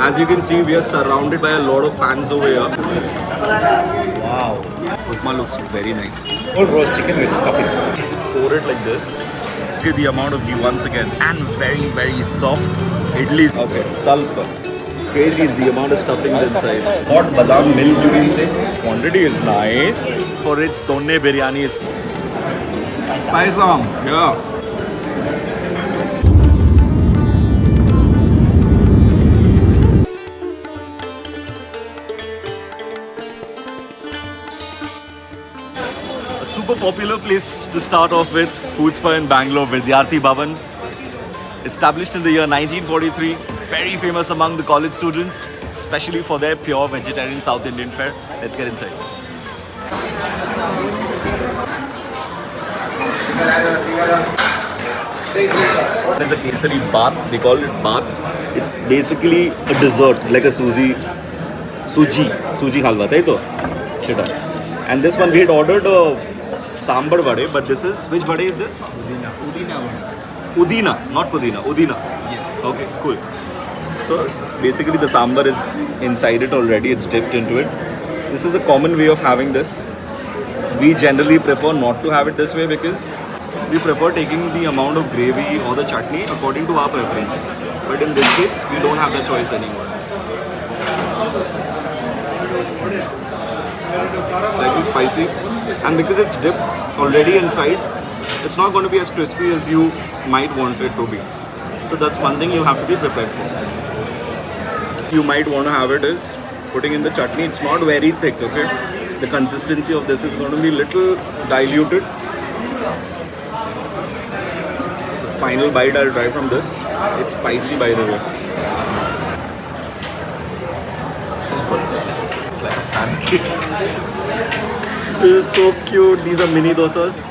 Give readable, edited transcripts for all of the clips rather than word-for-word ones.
As you can see, we are surrounded by a lot of fans over here. Wow, Upma looks very nice. Whole roast chicken with stuffing. Pour it like this. Look at the amount of ghee once again. And very, very soft idlis. Okay, salpa. Crazy the amount of stuffings inside. Hot badam milk, you can say. Quantity is nice. For its tonne biryani is spice on. Yeah. A super popular place to start off with, FoodZpah in Bangalore, Vidyarthi Bhavan. Established in the year 1943, very famous among the college students, especially for their pure vegetarian South Indian fare. Let's get inside. There's a kesari bath, they call it bath. It's basically a dessert, like a suji halwa, right? And this one we had ordered a sambar vade, but this is, which vade is this? Udina, not Pudina, Udina. Yes. Okay, cool. So basically the sambar is inside it already, it's dipped into it. This is a common way of having this. We generally prefer not to have it this way because we prefer taking the amount of gravy or the chutney according to our preference. But in this case, we don't have the choice anymore. Slightly spicy, and because it's dipped already inside, it's not going to be as crispy as you might want it to be. So that's one thing you have to be prepared for. You might want to have it is putting in the chutney. It's not very thick, okay? The consistency of this is going to be little diluted. The final bite I'll try from this. It's spicy, by the way. It's like a pancake. This is so cute. These are mini dosas.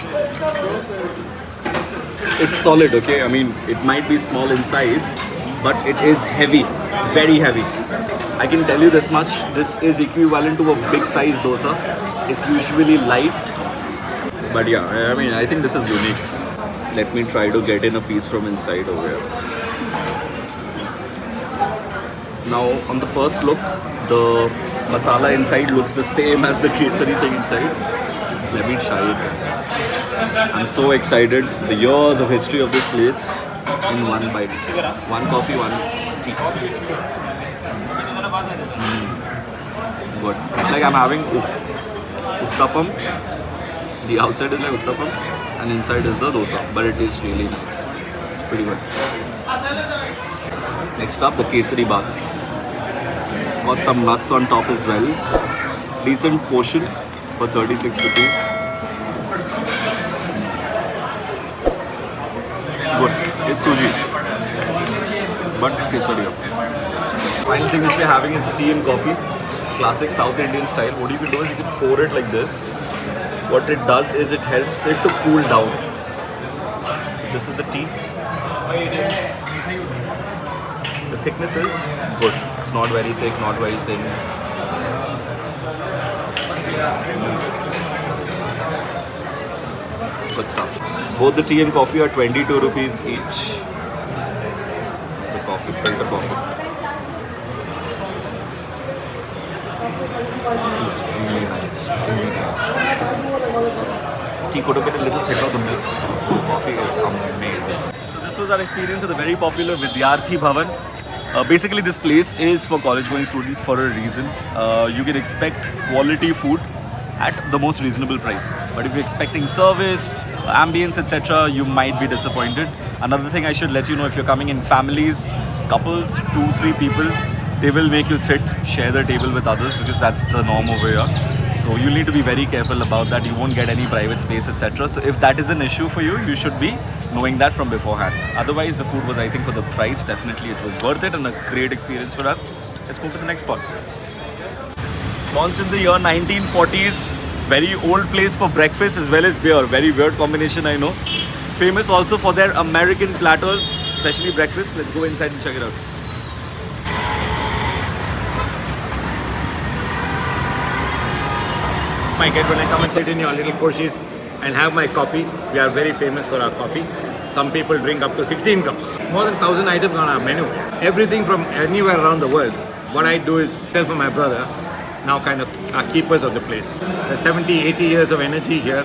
It's solid, okay? I mean, it might be small in size, but it is heavy, very heavy. I can tell you this much, this is equivalent to a big size dosa. It's usually light, but yeah, I mean, I think this is unique. Let me try to get in a piece from inside over here. Now, on the first look, the masala inside looks the same as the kesari thing inside. Let me try it. I'm so excited. The years of history of this place in one bite. One coffee, one tea. Good. It's like I'm having uttapam. The outside is like uttapam and inside is the dosa. But it tastes really nice. It's pretty good. Next up, the kesari bath. It's got some nuts on top as well. Decent portion for 36 rupees. Good. It's suji, but kesari. Final thing which we're having is tea and coffee. Classic South Indian style. What you can do is you can pour it like this. What it does is it helps it to cool down. So this is the tea. The thickness is good. It's not very thick, not very thin. Good stuff. Both the tea and coffee are 22 rupees each. The coffee, filter coffee. It's really nice, really nice. Tea could have been a little thicker, the milk. The coffee is amazing. So this was our experience at the very popular Vidyarthi Bhavan. Basically this place is for college going students for a reason. You can expect quality food at the most reasonable price. But if you're expecting service, ambience, etc., you might be disappointed. Another thing I should let you know, if you're coming in families, couples, 2-3 people, they will make you sit, share the table with others because that's the norm over here. So you need to be very careful about that. You won't get any private space, etc. So if that is an issue for you, you should be knowing that from beforehand. Otherwise, the food was, I think, for the price, definitely it was worth it and a great experience for us. Let's move to the next spot. Launched in the year 1940s, very old place for breakfast as well as beer. Very weird combination, I know. Famous also for their American platters, especially breakfast. Let's go inside and check it out. I get when I come and sit in your little Koshis and have my coffee. We are very famous for our coffee. Some people drink up to 16 cups. More than 1,000 items on our menu. Everything from anywhere around the world. What I do is tell for my brother, now kind of are keepers of the place. There's 70, 80 years of energy here.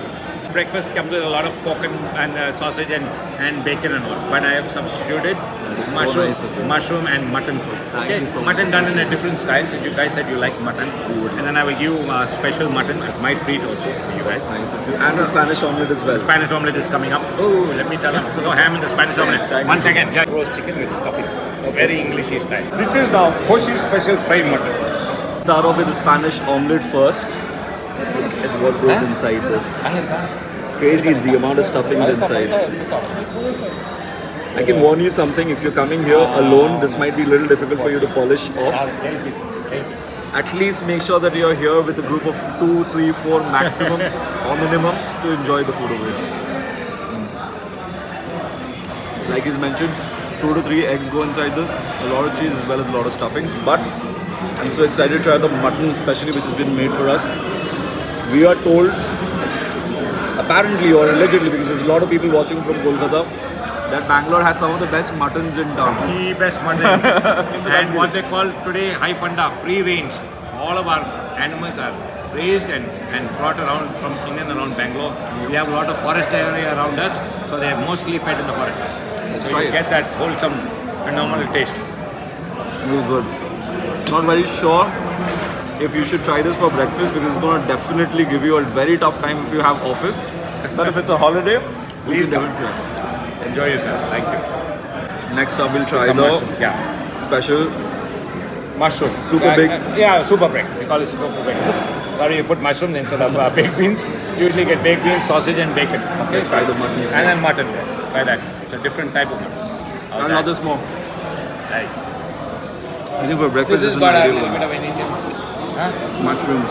Breakfast comes with a lot of pork and sausage and bacon and all. But I have substituted mushroom and mutton food. Okay? Mutton done in a different style. So you guys said you like mutton. And then I will give you special mutton as my treat also for you guys. Nice of you. And the Spanish omelette as well. The Spanish omelette is coming up. Oh, let me tell you. No ham in the Spanish omelette. One second. Yeah. Roast chicken with stuffing. Very Englishy style. This is the Koshy special fried mutton. Start off with the Spanish omelette first. Look at what goes inside this. Crazy the amount of stuffings inside. I can warn you something, if you're coming here alone, this might be a little difficult for you to polish off. At least make sure that you're here with a group of 2, 3, 4 maximum or minimums to enjoy the food over here. Like he's mentioned, 2 to 3 eggs go inside this, a lot of cheese as well as a lot of stuffings. But I'm so excited to try the mutton especially, which has been made for us. We are told, apparently or allegedly, because there's a lot of people watching from Kolkata, that Bangalore has some of the best muttons in town. The best mutton. And what they call today high panda, free range. All of our animals are raised and brought around from in and around Bangalore. We have a lot of forest area around us, so they are mostly fed in the forest. So you get that wholesome, phenomenal taste. Really good. Not very sure if you should try this for breakfast because it's going to definitely give you a very tough time if you have office. But if it's a holiday, please definitely enjoy yourself. Thank you. Next up, we'll try the special mushroom. Super big. Super big. We call it super big. Sorry, you put mushrooms instead of baked beans. You usually get baked beans, sausage, and bacon. Okay, let's try the mutton. And then mutton. Try that. It's a different type of mutton. And not this more. Right. I think for breakfast this is got a little bit of an Indian. Mushrooms.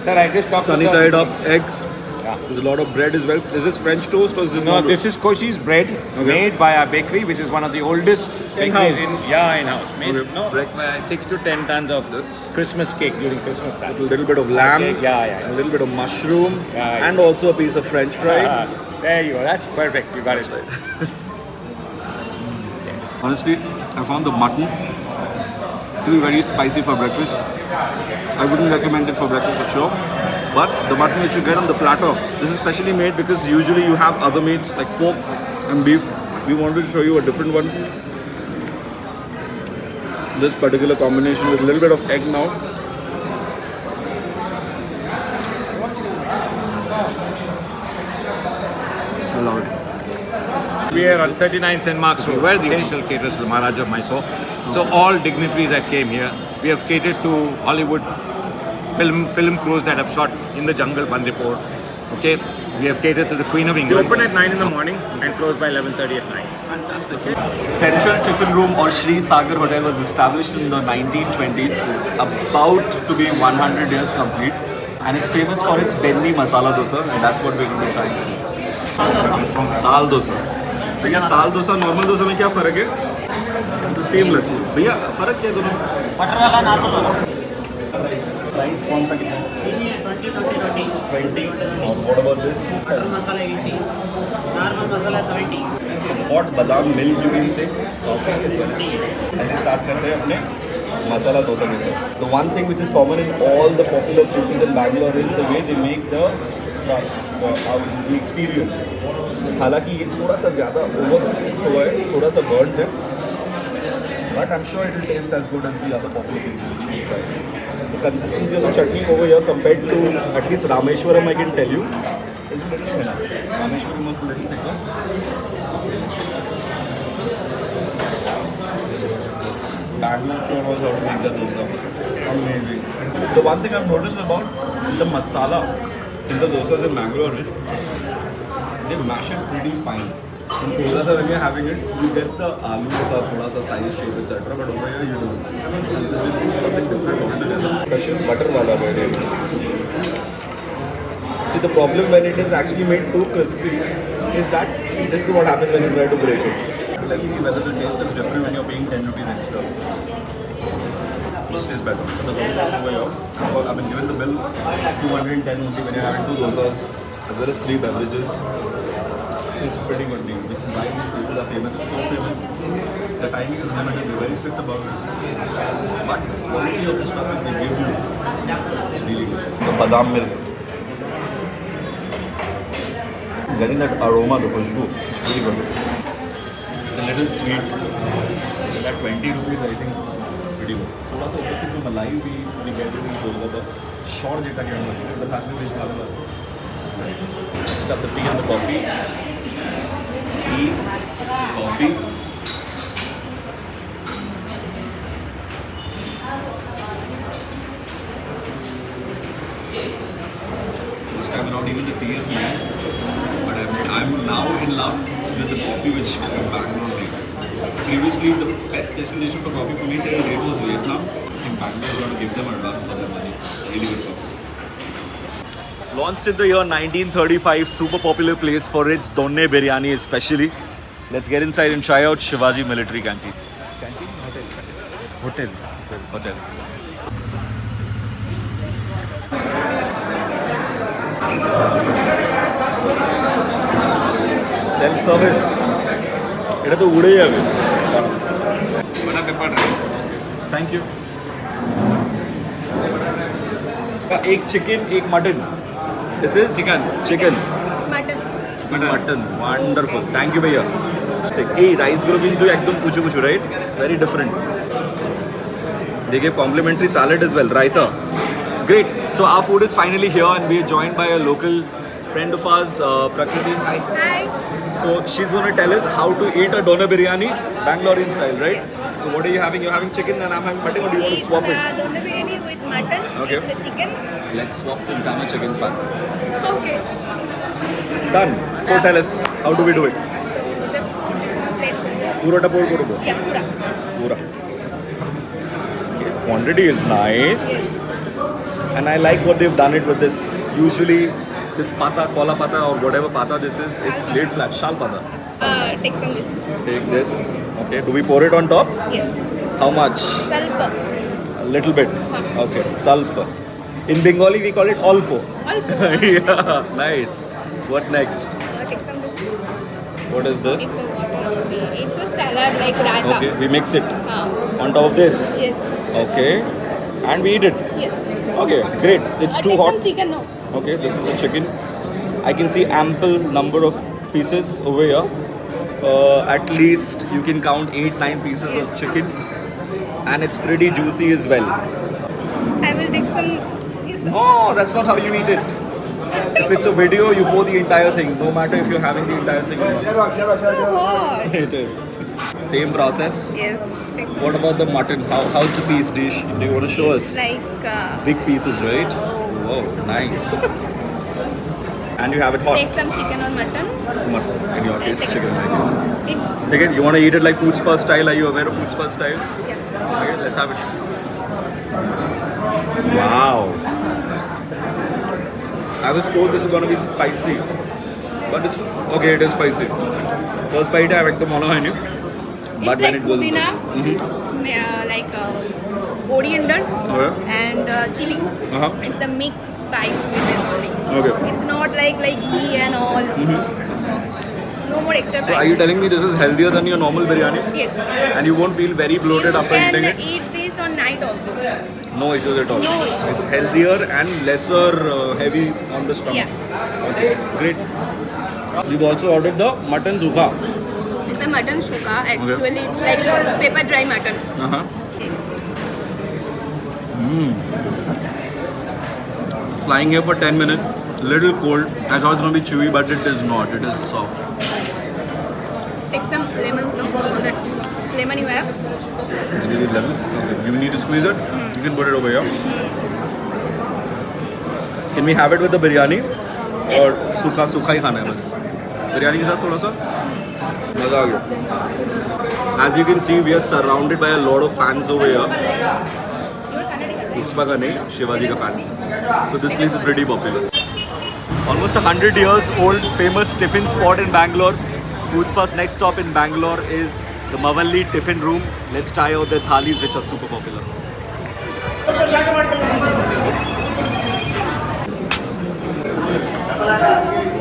Sir, I just talked sunny side up, eggs. Yeah. There's a lot of bread as well. Is this French toast or is this? No, this is Koshy's bread made by our bakery, which is one of the oldest bakeries in-house. Made 6 to 10 tons of this Christmas cake during Christmas time. With a little bit of lamb, a little bit of mushroom, and also a piece of French fry. There you go. That's perfect. You got it right. Honestly, I found the mutton to be very spicy for breakfast. I wouldn't recommend it for breakfast for sure. But the mutton which you get on the platter, this is specially made because usually you have other meats like pork and beef. We wanted to show you a different one. This particular combination with a little bit of egg now. I love it. We are on 39 St. Mark's Road, where the official caters to the Maharaja of Mysore. So all dignitaries that came here, we have catered to Hollywood film crews that have shot in the jungle, Bandipur. Okay, we have catered to the Queen of England. We open at 9 in the morning and close by 11:30 at night. Fantastic. Central Tiffin Room or Sri Sagar Hotel was established in the 1920s. It's about to be 100 years complete, and it's famous for its benni masala dosa, and that's what we're going to be trying today. Sal dosa. भैया साल dosa normal dosa में क्या फर्क है? The same लच्छी. भैया फर्क क्या है दोनों? बटर वाला नॉर्मल वाला. प्राइस कौन सा कितना? 20. और what about this? Butter masala 80. Normal masala 70. Hot बादाम milk you can say, coffee as well as tea. And start करते हैं अपने masala dosa के साथ. The one thing which is common in all the popular places in Bangalore is the way they make the crust, the exterior. हालांकि ये थोड़ा सा ज़्यादा ओवर हुआ है, थोड़ा सा बर्न्ड है, but I'm sure it will taste as good as the other popular places which we tried. The consistency of the chutney over here compared to at least Rameshwaram, I can tell you, is a little thinner. Rameshwaram was a little thicker. Bangalore sure was how to make the dosa. Amazing. The one thing I've noticed about the masala in the dosas in Bangalore is they mash it pretty fine. In Kolkata, when you're having it, you get the aloo ka thoda sa size, shape, etc. But over here, you don't. This is something different altogether. Special butter wala bread. See, the problem when it is actually made too crispy is that this is what happens when you try to break it. Let's see whether the taste is different when you're paying 10 rupees extra. This tastes better. The dosa over here, I've been given the bill 210 only when you're having 2 dosas. as well as 3 beverages. It's pretty good deal. This is why these people are famous, so famous. The timing is limited, they're very strict about it. But the quality of the stuff is they give you, it's really good. The badam milk. Getting that aroma, the khushbu, it's pretty good. It's a little sweet. At 20 rupees, I think it's pretty good. थोड़ा सा ऊपर से जो मलाई भी get in Kolkata, short जेटा क्या होता है, the factory is available. Just have the tea and the coffee. Tea, coffee. This time around, even the tea is nice, but I'm now in love with the coffee which Bangalore makes. Previously, the best destination for coffee for me till date was Vietnam. I think Bangalore is going to give them a run for their money. Really good coffee. Launched in the year 1935, super popular place for its donne biryani especially. Let's get inside and try out Shivaji Military Canteen. Canteen? Hotel. Hotel. Self-service. It's the ude hai. Bana pepper right? Thank you. Ek chicken, ek mutton. This is chicken. Chicken. Mutton. Mutton. Wonderful. Thank you, bhaiya. Hey, rice group into ekdam kuchu kuchu, right? Very different. They gave complimentary salad as well, raita. Great. So our food is finally here, and we are joined by a local friend of ours, Prakriti. Hi. Hi. So she's going to tell us how to eat a doner biryani, Bangalorean style, right? Yes. So what are you having? You're having chicken and I'm having mutton, or do you want to swap it? It's doner biryani with mutton. Okay. It's a chicken. Let's swap since I'm a chicken fan. Okay. Done. So tell us, how do we do it? So just put this in a plate. Pura ta pour karo. Yeah, pura. Pura. Okay. Quantity is nice. Yes. And I like what they've done it with this. Usually this pata, kola pata or whatever pata this is, it's laid flat. Shal pata. Take some this. Take this. Okay. Do we pour it on top? Yes. How much? Salpa. A little bit. Okay. Salp. In Bengali we call it olpo. Alpo. Yeah. Nice. What next? Take some this. What is this? It's a salad like raita. Okay. We mix it Uh, on top of this. yes. Okay. And we eat it. Yes. Okay. Great. It's too take hot. some chicken now. Okay, this is the chicken. I can see ample number of pieces over here. At least you can count 8-9 pieces of chicken, and it's pretty juicy as well. I will take some. Oh, that's not how you eat it. If it's a video, you pour the entire thing, no matter if you're having the entire thing or not. So hot. It is. Same process. Yes. Take some. What about the mutton? How's the piece dish? Do you want to show us? Like. Big pieces, right? Wow, nice. And you have it hot. Take some chicken or mutton. Mutton. In your case, Take- chicken, I guess. It. Take it. You want to eat it like FoodZpah style? Are you aware of FoodZpah style? Yeah. Okay, let's have it. Wow. I was told this is going to be spicy, but it's okay. It is spicy. First bite I have the mono honey, but It's when like it goes, pudina, like coriander Okay. and chili. Uh-huh. It's a mixed spice with this only. Okay. It's not like ghee and all. No more extra So are you telling me this is healthier than your normal biryani? Yes. And you won't feel very bloated after You eating can it? eat this on night also. No issues at all. No issues. It's healthier and lesser heavy on the stomach. Yeah. Okay, great. We've also ordered the mutton zukha. It's a mutton shuka. Actually, it's like pepper dry mutton. Uh-huh. It's lying here for 10 minutes. Little cold. I thought it's going to be chewy, but it is not. It is soft. Take some lemons, no? On that lemon you have. You need lemon? Okay. You need to squeeze it? You can put it over here. Can we have it with the biryani? Or सूखा सूखा ही खाना है बस बिरयानी के साथ थोड़ा सा मज़ा आ गया. As you can see, we are surrounded by a lot of fans over here. FoodZpah का नहीं, Shivaji का fans. So this place is pretty popular. Almost 100 years old, famous Tiffin spot in Bangalore. FoodZpah's next stop in Bangalore is the Mavalli Tiffin room. Let's try out their thalis, which are super popular.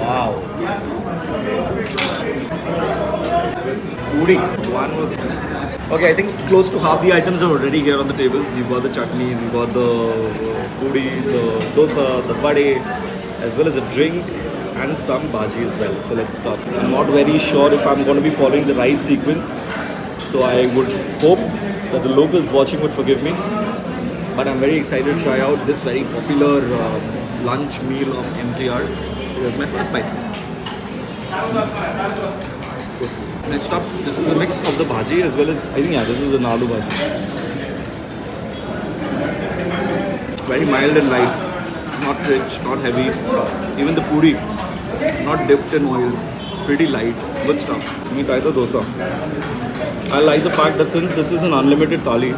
Wow. Puri. One was... Okay, I think close to half the items are already here on the table. We've got the chutneys, we've got the puri, the dosa, the vade, as well as a drink and some bhaji as well. So let's start. I'm not very sure if I'm going to be following the right sequence. So I would hope that the locals watching would forgive me. But I'm very excited to try out this very popular lunch meal of MTR. Here's my first bite. Next up, this is the mix of the bhaji as well as, I think, yeah, this is an aloo bhaji. Very mild and light, not rich, not heavy. Even the puri, not dipped in oil, pretty light, good stuff. Let me try the dosa. I like the fact that since this is an unlimited thali,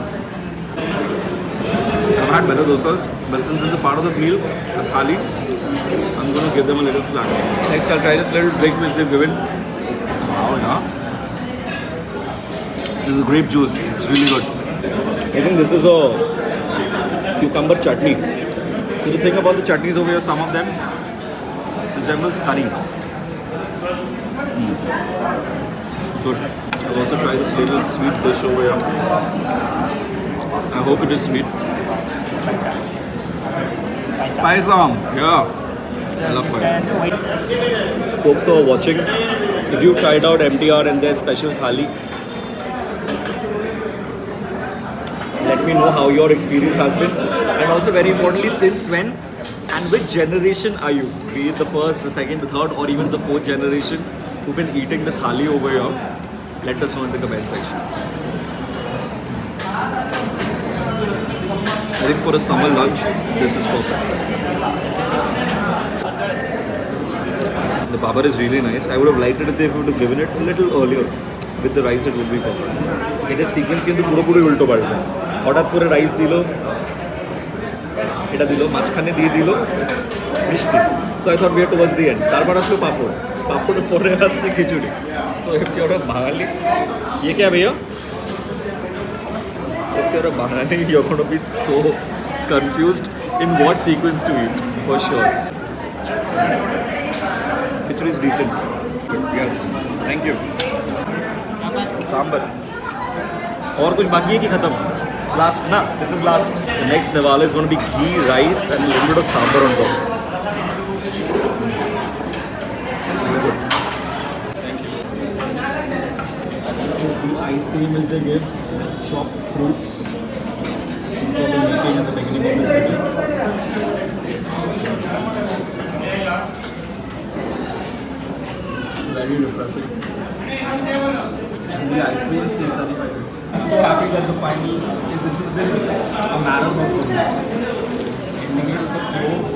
I've had better dosas, but since it's a part of the meal, the thali, I'm going to give them a little slack. Next, I'll try this little drink which they've given. Wow, yeah. This is grape juice. It's really good. I think this is a cucumber chutney. So the thing about the chutneys over here, some of them resembles curry. Good. I'll also try this little sweet dish over here. I hope it is sweet. Paisam. Yeah. I love paisam. Folks who are watching, if you tried out MTR and their special thali, let me know how your experience has been, and also very importantly, since when and which generation are you? Be it the first, the second, the third, or even the fourth generation who've been eating the thali over here. Let us know in the comment section. I think for a summer lunch, this is perfect. The babar is really nice. I would have liked it if they would have given it a little earlier. With the rice, it would be perfect. It is sequence কিন্তু পুরোপুরি উল্টো পাল্টা হঠাৎ করে rice দিল এটা দিল মাঝখানে দিয়ে দিল মিষ্টি so I thought we are towards the end তারপর আসলো পাপড় পাপড়ের পরে আসছে খিচুড়ি সো ইফ ইউ আর আ বাঙালি ये क्या भैया if you are a Bahani you're going to be so confused in what sequence to eat for sure. Khichdi is decent. Yes, thank you. Sambar. और कुछ बाकी है कि खत्म? Last ना? This is last. The next Newala is going to be ghee, rice and a little bit of sambar on top. Very good. Thank you. This is the ice cream which they give. Chopped fruits. These are the making at the beginning of this video. Very refreshing. And the ice cream is tasty by this. I'm so happy that the final, this has been a marathon for me. Ending it with the clove.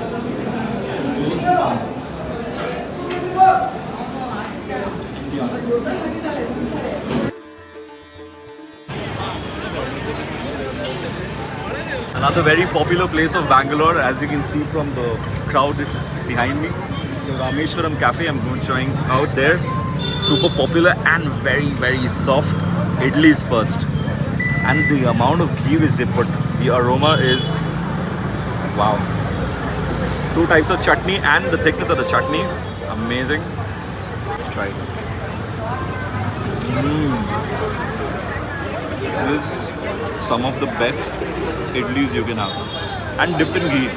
Another very popular place of Bangalore, as you can see from the crowd is behind me. The Rameshwaram cafe, I'm going showing out there. Super popular and very, very soft. Idlis first. And the amount of ghee which they put, the aroma is wow. 2 types of chutney and the thickness of the chutney, amazing. Let's try it. This is some of the best idlis you can have. And dipped in ghee.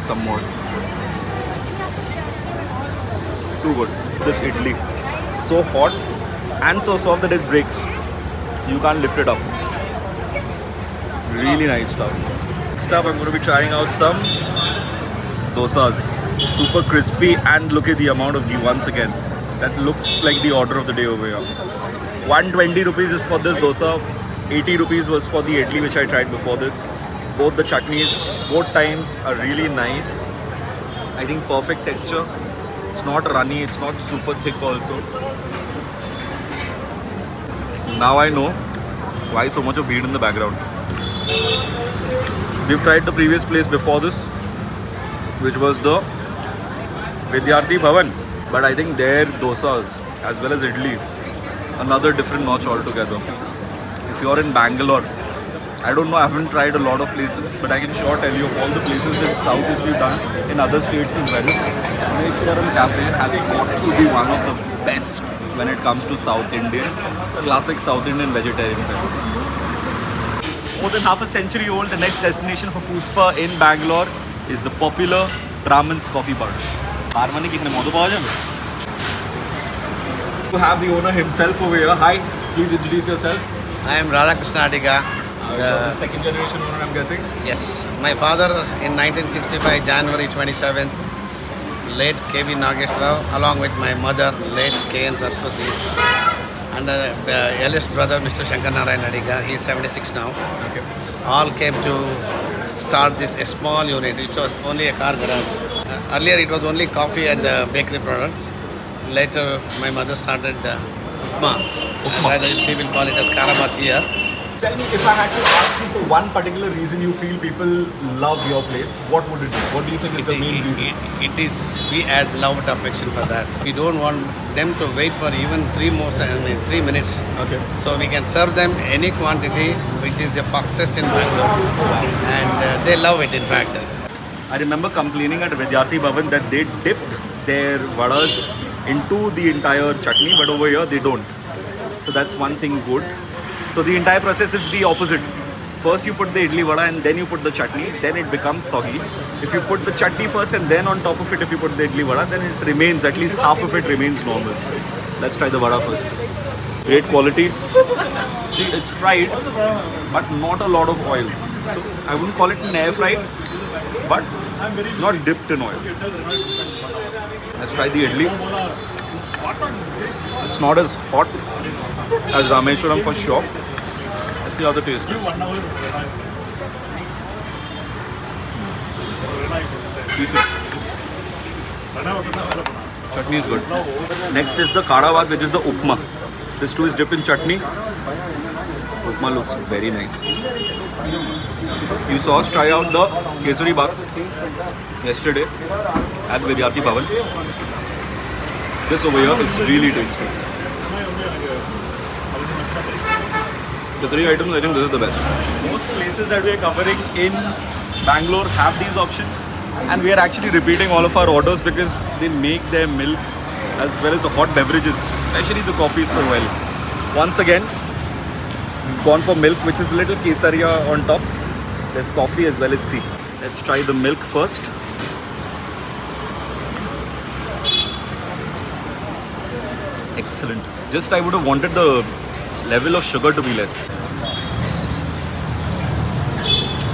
Some more. Too good. This idli, so hot and so soft that it breaks. You can't lift it up. Really nice stuff. Next up, I'm going to be trying out some dosas. Super crispy and look at the amount of ghee once again. That looks like the order of the day over here. 120 rupees is for this dosa. 80 rupees was for the idli which I tried before this. Both the chutneys, both times are really nice. I think perfect texture. It's not runny, it's not super thick also. Now I know why so much of bead in the background. We've tried the previous place before this, which was the Vidyarthi Bhavan. But I think their dosas as well as idli, another different notch altogether. If you're in Bangalore, I don't know, I haven't tried a lot of places, but I can sure tell you of all the places in South which we've done in other states as well. Rameshwaram Cafe has got to be one of the best when it comes to South Indian, classic South Indian vegetarian food. More than half a century old, the next destination for FoodZpah in Bangalore is the popular Brahmin's coffee bar. To have the owner himself over here. Hi, please introduce yourself. I am Radhakrishna Adiga. The second generation owner, I'm guessing. Yes, my father in 1965, January 27th, late K.V. Nagesh Rao, along with my mother, late K.N. Saraswati, and the eldest brother, Mr. Shankar Narayan Adiga, he is 76 now. Okay. All came to start this a small unit, which was only a car garage. Earlier it was only coffee and bakery products. Later my mother started upma. Rather she will call it as Karabat here. Tell me, if I had to ask you for one particular reason you feel people love your place, what would it be? What do you think is the main reason? It is, we add love and affection for that. We don't want them to wait for even 3 minutes. Okay. So we can serve them any quantity, which is the fastest in Bangalore. And they love it, in fact. I remember complaining at Vidyarthi Bhavan that they dipped their vadas into the entire chutney, but over here they don't. So that's one thing good. So the entire process is the opposite. First you put the idli vada and then you put the chutney, then it becomes soggy. If you put the chutney first and then on top of it if you put the idli vada, then it remains, at least half of it remains normal. Let's try the vada first. Great quality. See, it's fried, but not a lot of oil. So I wouldn't call it an air fried, but not dipped in oil. Let's try the idli. It's not as hot as Rameshwaram for sure. Let's see how the taste is. Decent. Chutney is good. Next is the Karavat, which is the upma. This too is dipped in chutney. Upma looks very nice. You saw us try out the Kesari Bath yesterday at Vidyarthi Bhavan. This over here is really tasty. The 3 items, I think this is the best. Most places that we are covering in Bangalore have these options, and we are actually repeating all of our orders because they make their milk as well as the hot beverages, especially the coffee, so well. Once again, we've gone for milk, which is a little kesaria on top. There's coffee as well as tea. Let's try the milk first. Excellent. Just I would have wanted the level of sugar to be less.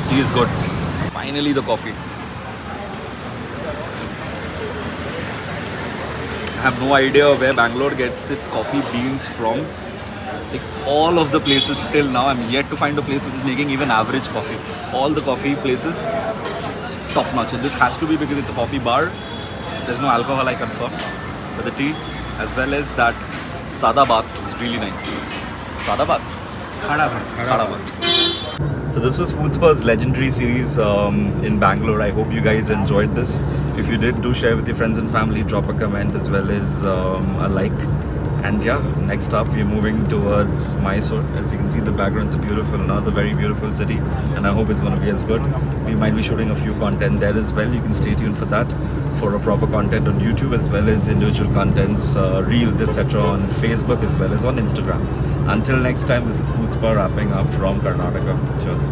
Tea is good. Finally the coffee. I have no idea where Bangalore gets its coffee beans from. Like all of the places till now, I'm yet to find a place which is making even average coffee. All the coffee places, top notch. And this has to be because it's a coffee bar. There's no alcohol, I confirm. But the tea, as well as that Sada Bath, is really nice. Sada Bath? Khada Bath. So this was FoodZpah's legendary series in Bangalore. I hope you guys enjoyed this. If you did, do share with your friends and family, drop a comment as well as a like. And yeah, next up we're moving towards Mysore. As you can see, the background's beautiful, another very beautiful city, and I hope it's going to be as good. We might be shooting a few content there as well. You can stay tuned for that, for a proper content on YouTube as well as individual contents, reels, etc. on Facebook as well as on Instagram. Until next time, this is FoodZpah wrapping up from Karnataka. Cheers.